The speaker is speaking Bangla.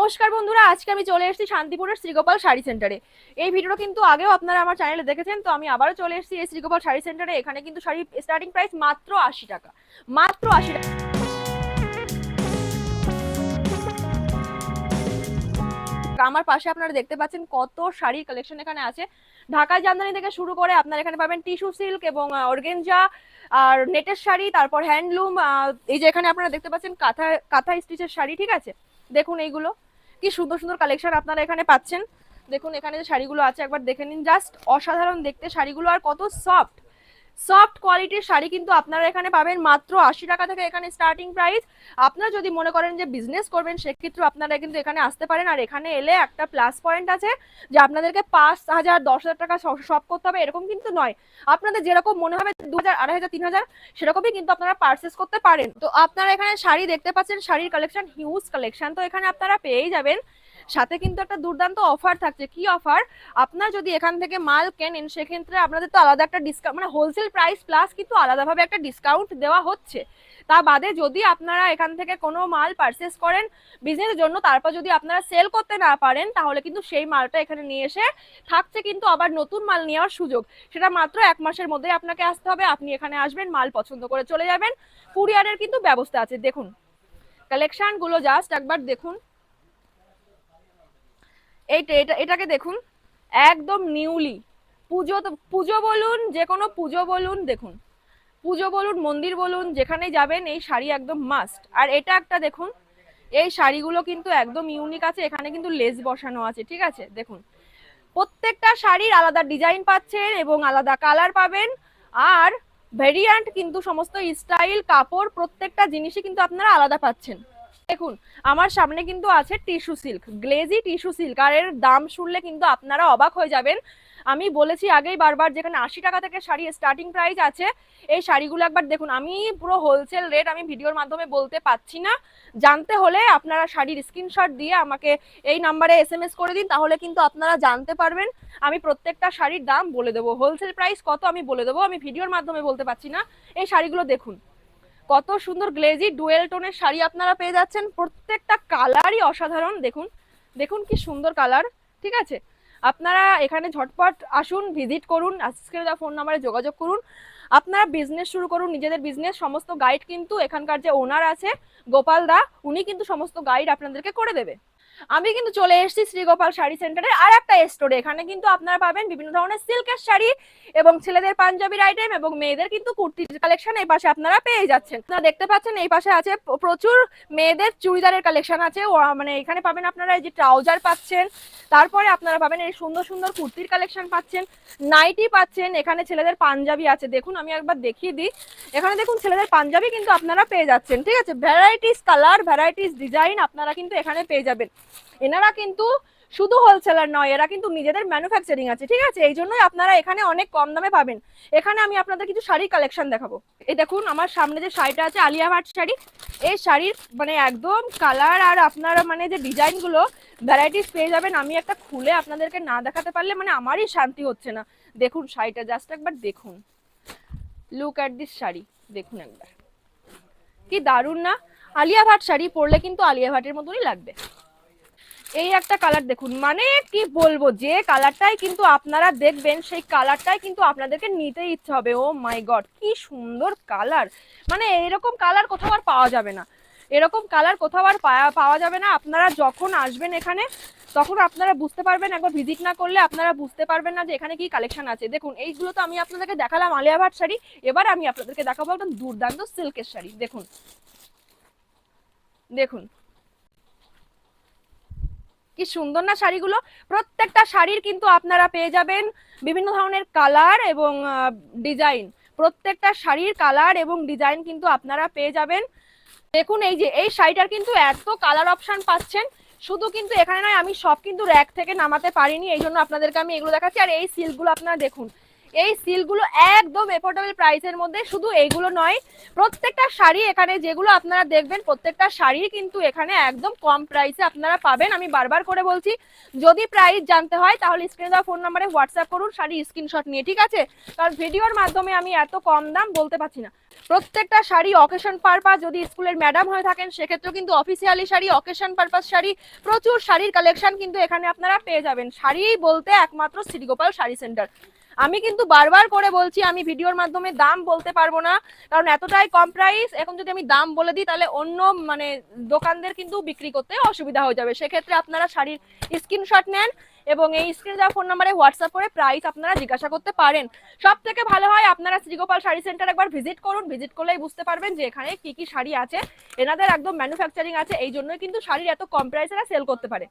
নমস্কার বন্ধুরা, আজকে আমি চলে এসেছি শান্তিপুরের শ্রীগোপাল শাড়ি সেন্টারে। এই ভিডিওটা কিন্তু আগেও আপনারা আমার চ্যানেলে দেখেছেন, তো আমি আবারও চলে এসেছি এই শ্রীগোপাল শাড়ি সেন্টারে। এখানে কিন্তু শাড়ি স্টার্টিং প্রাইস মাত্র 80 টাকা, মাত্র 80 টাকা। আমার পাশে আপনারা দেখতে পাচ্ছেন কত শাড়ি কালেকশন এখানে আছে। ঢাকাই জামদানি থেকে শুরু করে আপনারা এখানে পাবেন টিস্যু সিল্ক এবং অর্গেনজা আর নেটের শাড়ি, তারপর হ্যান্ডলুম। এই যে এখানে আপনারা দেখতে পাচ্ছেন কাঁথা কাঁথা স্টিচের শাড়ি, ঠিক আছে। দেখুন এইগুলো কি সুন্দর সুন্দর কালেকশন আপনারা এখানে পাচ্ছেন। দেখুন এখানে যে শাড়িগুলো আছে একবার দেখে নিন, জাস্ট অসাধারণ দেখতে শাড়িগুলো, আর কত সফট সফট কোয়ালিটির শাড়ি কিন্তু আপনারা এখানে পাবেন মাত্র 80 টাকা থেকে এখানে স্টার্টিং প্রাইস। আপনারা যদি মনে করেন যে বিজনেস করবেন সেক্ষেত্রে আপনারা কিন্তু এখানে আসতে পারেন। আর এখানে এলে একটা প্লাস পয়েন্ট আছে যে আপনাদেরকে 5,000 10,000 টাকা শপ করতে হবে এরকম কিন্তু নয়। আপনাদের যেরকম মনে হবে 2,000 2,500 3,000 সেরকমই কিন্তু আপনারা পারচেস করতে পারেন। তো আপনারা এখানে শাড়ি দেখতে পাচ্ছেন, শাড়ির কালেকশন হিউজ কালেকশন তো এখানে আপনারা পেয়েই যাবেন। সাথে কিন্তু একটা দুর্দান্ত অফার থাকছে। কি অফার? আপনার যদি এখান থেকে মাল কেনেন সেক্ষেত্রে আপনাদের তো আলাদা একটা ডিসকাউন্ট, মানে হোলসেল প্রাইস প্লাস কিন্তু আলাদাভাবে একটা ডিসকাউন্ট দেওয়া হচ্ছে। তা বাদে যদি আপনারা এখান থেকে কোনো মাল পারচেস করেন বিজনেসের জন্য, তারপর যদি আপনারা সেল করতে না পারেন তাহলে কিন্তু সেই মালটা এখানে নিয়ে এসে থাকছে কিন্তু আবার নতুন মাল নেওয়ার সুযোগ। সেটা মাত্র 1 মাসের মধ্যেই আপনাকে আসতে হবে। আপনি এখানে আসবেন, মাল পছন্দ করে চলে যাবেন, কুরিয়ারের কিন্তু ব্যবস্থা আছে। দেখুন কালেকশনগুলো জাস্ট একবার দেখুন। এটাকে দেখুন, একদম নিউলি পুজো, পুজো বলুন, যে কোনো পুজো বলুন, দেখুন পুজো বলুন, মন্দির বলুন, যেখানেই যাবেন এই শাড়ি একদম মাস্ট। আর এটা একটা দেখুন, এই শাড়িগুলো কিন্তু একদম ইউনিক আছে, এখানে কিন্তু লেস বসানো আছে, ঠিক আছে। দেখুন প্রত্যেকটা শাড়ির আলাদা ডিজাইন পাচ্ছেন এবং আলাদা কালার পাবেন। আর ভেরিয়েন্ট কিন্তু সমস্ত স্টাইল কাপড় প্রত্যেকটা জিনিসই কিন্তু আপনারা আলাদা পাচ্ছেন। দেখুন আমার সামনে কিন্তু আছে tissue silk, glazy tissue silk, আর এর দাম শুনলে কিন্তু আপনারা অবাক হয়ে যাবেন। আমি বলেছি আগেই বারবার, যেখানে 80 টাকা থেকে শাড়ি স্টার্টিং প্রাইস আছে। এই শাড়িগুলো একবার দেখুন। আমি পুরো হোলসেল রেট আমি ভিডিওর মাধ্যমে বলতে পাচ্ছি না। জানতে হলে আপনারা শাড়ির স্ক্রিনশট দিয়ে আমাকে এই নাম্বারে SMS করে দিন, তাহলে কিন্তু আপনারা জানতে পারবেন। আমি প্রত্যেকটা শাড়ির দাম বলে দেবো, হোলসেল প্রাইস কত আমি বলে দেবো, আমি ভিডিওর মাধ্যমে বলতে পারছি না। এই শাড়িগুলো দেখুন কত সুন্দর গ্লেজি ডুয়েল টোনের শাড়ি আপনারা পেয়ে যাচ্ছেন। প্রত্যেকটা কালারই অসাধারণ। দেখুন দেখুন কি সুন্দর কালার, ঠিক আছে। আপনারা এখানে ঝটপট আসুন, ভিজিট করুন, স্ক্রিনে দেওয়া ফোন নাম্বারে যোগাযোগ করুন। আপনারা বিজনেস শুরু করুন, নিজেদের বিজনেস। সমস্ত গাইড কিন্তু এখানকার যে ওনার আছে গোপাল দা, উনি কিন্তু সমস্ত গাইড আপনাদেরকে করে দেবে। আমি কিন্তু চলে এসেছি শ্রীগোপাল শাড়ি সেন্টারের আর একটা স্টোরে। এখানে কিন্তু আপনারা পাবেন বিভিন্ন ধরনের সিল্কের শাড়ি এবং ছেলেদের পাঞ্জাবির আইটেম এবং মেয়েদের কিন্তু কুর্তির কালেকশন এই পাশে আপনারা পেয়ে যাচ্ছেন। আপনারা দেখতে পাচ্ছেন এই পাশে আছে প্রচুর মেয়েদের চুড়িদারের কালেকশন আছে। মানে এখানে পাবেন আপনারা এই যে ট্রাউজার পাচ্ছেন, তারপরে আপনারা পাবেন এই সুন্দর সুন্দর কুর্তির কালেকশন পাচ্ছেন, নাইটি পাচ্ছেন। এখানে ছেলেদের পাঞ্জাবি আছে, দেখুন আমি একবার দেখিয়ে দিই। এখানে দেখুন ছেলেদের পাঞ্জাবি কিন্তু আপনারা পেয়ে যাচ্ছেন, ঠিক আছে। ভ্যারাইটিস কালার, ভ্যারাইটিস ডিজাইন আপনারা কিন্তু এখানে পেয়ে যাবেন। এনারা কিন্তু শুধু হোলসেলার নয়, এরা কিন্তু নিজেদের ম্যানুফ্যাকচারিং আছে, ঠিক আছে। এই জন্যই আপনারা এখানে অনেক কম দামে পাবেন। এখানে আমি আপনাদের কিছু শাড়ির কালেকশন দেখাবো। এই দেখুন আমার সামনে যে শাড়িটা আছে আলিয়া ভাট শাড়ি। এই শাড়ির মানে একদম কালার আর আপনারা মানে যে ডিজাইনগুলো ভ্যারাইটিস পেয়ে যাবেন। আমি একটা খুলে আপনাদেরকে না দেখাতে পারলে মানে আমারই শান্তি হচ্ছে না। দেখুন শাড়িটা জাস্ট একবার দেখুন, লুক অ্যাট দিস শাড়ি। দেখুন একবার কি দারুণ না? আলিয়া ভাট শাড়ি পরলে কিন্তু আলিয়া ভাটের মতনই লাগবে। এই একটা কালার দেখুন, মানে কি বলবো, যে কালারটাই কিন্তু আপনারা দেখবেন সেই কালারটাই কিন্তু আপনাদেরকে নিতে ইচ্ছে হবে। ও মাই গড কি সুন্দর কালার, মানে এরকম কালার কোথাও আর পাওয়া যাবে না, এরকম কালার কোথাও আর পাওয়া যাবে না। আপনারা যখন আসবেন এখানে তখন আপনারা বুঝতে পারবেন, একবার ভিজিট না করলে আপনারা বুঝতে পারবেন না যে এখানে কি কালেকশন আছে। দেখুন এইগুলো তো আমি আপনাদেরকে দেখালাম আলিয়া ভাট শাড়ি, এবার আমি আপনাদেরকে দেখাবো একদম দুর্দান্ত সিল্কের শাড়ি। দেখুন দেখুন কি সুন্দর না শাড়িগুলো। প্রত্যেকটা শাড়ির কিন্তু আপনারা পেয়ে যাবেন বিভিন্ন ধরনের কালার এবং ডিজাইন। প্রত্যেকটা শাড়ির কালার এবং ডিজাইন কিন্তু আপনারা পেয়ে যাবেন। দেখুন এই যে এই শাড়িটার কিন্তু এত কালার অপশন পাচ্ছেন। শুধু কিন্তু এখানে নয়, আমি সব কিন্তু র্যাক থেকে নামাতে পারিনি, এই জন্য আপনাদেরকে আমি এগুলো দেখাচ্ছি। আর এই সিল্কগুলো আপনারা দেখুন, এই সিল্কগুলো একদম এফোর্ডেবল প্রাইসের মধ্যে। শুধু এইগুলো নয়, প্রত্যেকটা শাড়ি এখানে যেগুলো আপনারা দেখবেন প্রত্যেকটা শাড়ি কিন্তু এখানে একদম কম প্রাইসে আপনারা পাবেন। আমি বারবার করে বলছি, যদি প্রাইস জানতে হয় তাহলে স্ক্রিনে দেওয়া ফোন নাম্বারে হোয়াটসঅ্যাপ করুন শাড়ির স্ক্রিনশট নিয়ে, ঠিক আছে। কারণ ভিডিওর মাধ্যমে আমি এত কম দাম বলতে পারছি না। প্রত্যেকটা শাড়ি অকেশন পারপাস, যদি স্কুলের ম্যাডাম হয়ে থাকেন সেক্ষেত্রেও কিন্তু officially sari, occasion purpose sari, প্রচুর শাড়ির কালেকশন কিন্তু এখানে আপনারা পেয়ে যাবেন। শাড়ি বলতে একমাত্র শ্রীগোপাল শাড়ি সেন্টার। আমি কিন্তু বারবার করে বলছি, আমি ভিডিওর মাধ্যমে দাম বলতে পারবো না, কারণ এতটাই কম প্রাইস। এখন যদি আমি দাম বলে দিই তাহলে অন্য মানে দোকানদের কিন্তু বিক্রি করতে অসুবিধা হয়ে যাবে। সেক্ষেত্রে আপনারা শাড়ির স্ক্রিনশট নেন এবং এই স্ক্রিনে দেওয়া ফোন নাম্বারে হোয়াটসঅ্যাপ করে প্রাইস আপনারা জিজ্ঞাসা করতে পারেন। সব থেকে ভালো হয় আপনারা শ্রীগোপাল শাড়ি সেন্টার একবার ভিজিট করুন, ভিজিট করলেই বুঝতে পারবেন যে এখানে কি কি শাড়ি আছে। এনাদের একদম ম্যানুফ্যাকচারিং আছে, এই জন্যই কিন্তু শাড়ির এত কম প্রাইসে সেল করতে পারে।